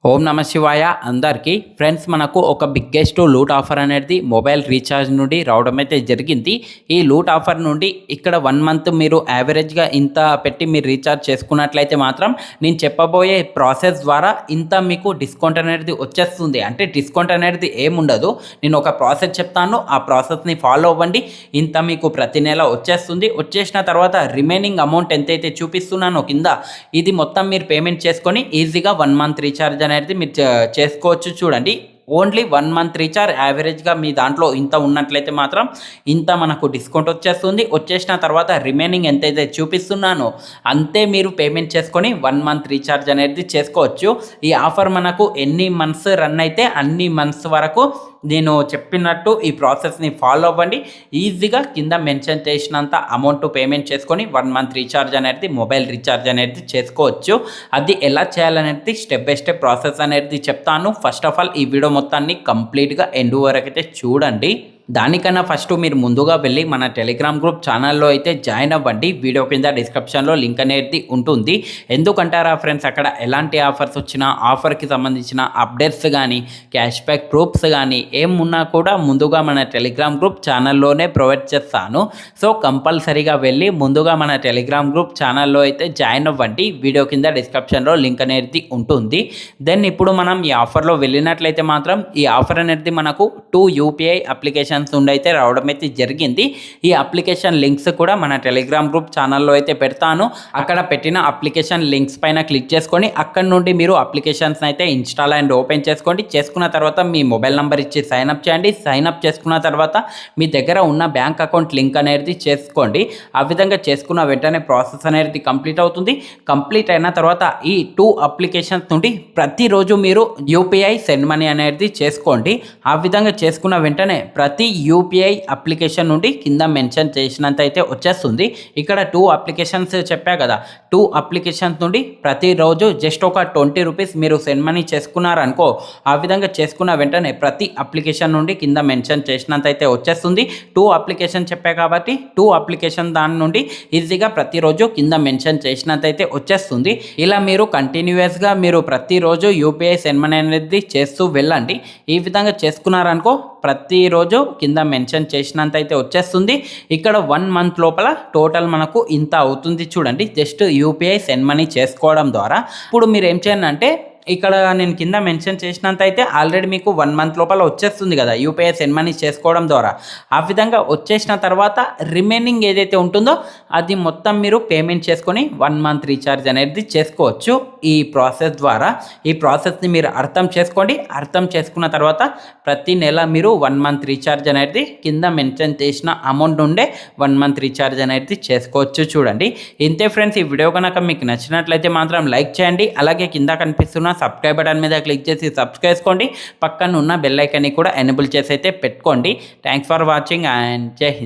ఓం నమ శివాయ అందరికీ ఫ్రెండ్స్, మనకు ఒక బిగ్గెస్ట్ లూట్ ఆఫర్ అనేది మొబైల్ రీఛార్జ్ నుండి రావడం అయితే జరిగింది. ఈ లూట్ ఆఫర్ నుండి ఇక్కడ 1 మంత్ మీరు యావరేజ్గా ఇంత పెట్టి మీరు రీఛార్జ్ చేసుకున్నట్లయితే మాత్రం నేను చెప్పబోయే ప్రాసెస్ ద్వారా ఇంత మీకు డిస్కౌంట్ అనేది వచ్చేస్తుంది. అంటే డిస్కౌంట్ అనేది ఏముండదు, నేను ఒక ప్రాసెస్ చెప్తాను, ఆ ప్రాసెస్ని ఫాలో అవ్వండి. ఇంత మీకు ప్రతి నెల వచ్చేస్తుంది. వచ్చేసిన తర్వాత రిమైనింగ్ అమౌంట్ ఎంతైతే చూపిస్తున్నానో కింద, ఇది మొత్తం మీరు పేమెంట్ చేసుకొని ఈజీగా 1 మంత్ రీఛార్జ్ అనేది మీరు చేసుకోవచ్చు. చూడండి, ఓన్లీ 1 మంత్ రీఛార్జ్ యావరేజ్గా మీ దాంట్లో ఇంత ఉన్నట్లయితే మాత్రం ఇంత మనకు డిస్కౌంట్ వచ్చేస్తుంది. వచ్చేసిన తర్వాత రిమైనింగ్ ఎంతైతే చూపిస్తున్నానో అంతే మీరు పేమెంట్ చేసుకొని 1 మంత్ రీఛార్జ్ అనేది చేసుకోవచ్చు. ఈ ఆఫర్ మనకు ఎన్ని మంత్స్ రన్ అయితే అన్ని మంత్స్ వరకు నేను చెప్పినట్టు ఈ ప్రాసెస్ని ఫాలో అవ్వండి. ఈజీగా కింద మెన్షన్ చేసినంత అమౌంట్ పేమెంట్ చేసుకొని 1 మంత్ రీఛార్జ్ అనేది మొబైల్ రీఛార్జ్ అనేది చేసుకోవచ్చు. అది ఎలా చేయాలనేది స్టెప్ బై స్టెప్ ప్రాసెస్ అనేది చెప్తాను. ఫస్ట్ ఆఫ్ ఆల్ ఈ వీడియో మొత్తాన్ని కంప్లీట్గా ఎండ్ వరకు అయితే చూడండి. దానికన్నా ఫస్ట్ మీరు ముందుగా వెళ్ళి మన టెలిగ్రామ్ గ్రూప్ ఛానల్లో అయితే జాయిన్ అవ్వండి. వీడియో కింద డిస్క్రిప్షన్లో లింక్ అనేది ఉంటుంది. ఎందుకంటారా ఫ్రెండ్స్, అక్కడ ఎలాంటి ఆఫర్స్ వచ్చినా ఆఫర్కి సంబంధించిన అప్డేట్స్ కానీ క్యాష్ బ్యాక్ ప్రూఫ్స్ కానీ ఏమున్నా కూడా ముందుగా మన టెలిగ్రామ్ గ్రూప్ ఛానల్లోనే ప్రొవైడ్ చేస్తాను. సో కంపల్సరీగా వెళ్ళి ముందుగా మన టెలిగ్రామ్ గ్రూప్ ఛానల్లో అయితే జాయిన్ అవ్వండి. వీడియో కింద డిస్క్రిప్షన్లో లింక్ అనేది ఉంటుంది. దెన్ ఇప్పుడు మనం ఈ ఆఫర్లో వెళ్ళినట్లయితే మాత్రం ఈ ఆఫర్ అనేది మనకు 2 UPI అప్లికేషన్ నుండి అయితే రావడం అయితే జరిగింది. ఈ అప్లికేషన్ లింక్స్ కూడా మన టెలిగ్రామ్ గ్రూప్ ఛానల్లో అయితే పెడతాను. అక్కడ పెట్టిన అప్లికేషన్ లింక్స్ పైన క్లిక్ చేసుకొని అక్కడ నుండి మీరు అప్లికేషన్స్ అయితే ఇన్స్టాల్ అండ్ ఓపెన్ చేసుకోండి. చేసుకున్న తర్వాత మీ మొబైల్ నెంబర్ ఇచ్చి సైన్అప్ చేయండి. సైన్అప్ చేసుకున్న తర్వాత మీ దగ్గర ఉన్న బ్యాంక్ అకౌంట్ లింక్ అనేది చేసుకోండి. ఆ విధంగా చేసుకున్న వెంటనే ప్రాసెస్ అనేది కంప్లీట్ అవుతుంది. కంప్లీట్ అయిన తర్వాత ఈ 2 అప్లికేషన్స్ నుండి ప్రతిరోజు మీరు UPI సెండ్ మనీ అనేది చేసుకోండి. ఆ విధంగా చేసుకున్న వెంటనే ప్రతి UPI అప్లికేషన్ నుండి కింద మెన్షన్ చేసినంత అయితే వచ్చేస్తుంది. ఇక్కడ 2 అప్లికేషన్స్ చెప్పా కదా, 2 అప్లికేషన్స్ నుండి ప్రతిరోజు జస్ట్ ఒక 20 రూపీస్ మీరు సెండ్ మనీ చేసుకున్నారనుకో, ఆ విధంగా చేసుకున్న వెంటనే ప్రతి అప్లికేషన్ నుండి కింద మెన్షన్ చేసినంత అయితే వచ్చేస్తుంది. 2 అప్లికేషన్ చెప్పా కాబట్టి 2 అప్లికేషన్ దాని నుండి ఈజీగా ప్రతిరోజు కింద మెన్షన్ చేసినంత అయితే వచ్చేస్తుంది. ఇలా మీరు కంటిన్యూస్గా మీరు ప్రతిరోజు UPI సెండ్ మనీ అనేది చేస్తూ వెళ్ళండి. ఈ విధంగా చేసుకున్నారనుకో ప్రతిరోజు కింద మెన్షన్ చేసినంత అయితే వచ్చేస్తుంది. ఇక్కడ 1 మంత్ లోపల టోటల్ మనకు ఇంత అవుతుంది. చూడండి, జస్ట్ UPI సెండ్ మనీ చేసుకోవడం ద్వారా. ఇప్పుడు మీరు ఏం చేయండి అంటే, ఇక్కడ నేను కింద మెన్షన్ చేసినంత అయితే ఆల్రెడీ మీకు 1 మంత్ లోపల వచ్చేస్తుంది కదా UPI సెండ్ మనీ చేసుకోవడం ద్వారా. ఆ విధంగా వచ్చేసిన తర్వాత రిమైనింగ్ ఏదైతే ఉంటుందో అది మొత్తం మీరు పేమెంట్ చేసుకొని 1 మంత్ రీఛార్జ్ అనేది చేసుకోవచ్చు ఈ ప్రాసెస్ ద్వారా. ఈ ప్రాసెస్ని మీరు అర్థం చేసుకోండి. అర్థం చేసుకున్న తర్వాత ప్రతి నెల మీరు 1 మంత్ రీఛార్జ్ అనేది కింద మెన్షన్ చేసిన అమౌంట్ నుండే 1 మంత్ రీఛార్జ్ అనేది చేసుకోవచ్చు. చూడండి, ఇంతే ఫ్రెండ్స్. ఈ వీడియో కనుక మీకు నచ్చినట్లయితే మాత్రం లైక్ చేయండి. అలాగే కింద కనిపిస్తున్న సబ్స్క్రైబ్ బటన్ మీద క్లిక్ చేసి సబ్స్క్రైబ్ చేసుకోండి. పక్కన ఉన్న బెల్ ఐకాన్ని కూడా ఎనేబుల్ చేసి అయితే పెట్టుకోండి. థ్యాంక్స్ ఫర్ వాచింగ్ అండ్ జై హింద్.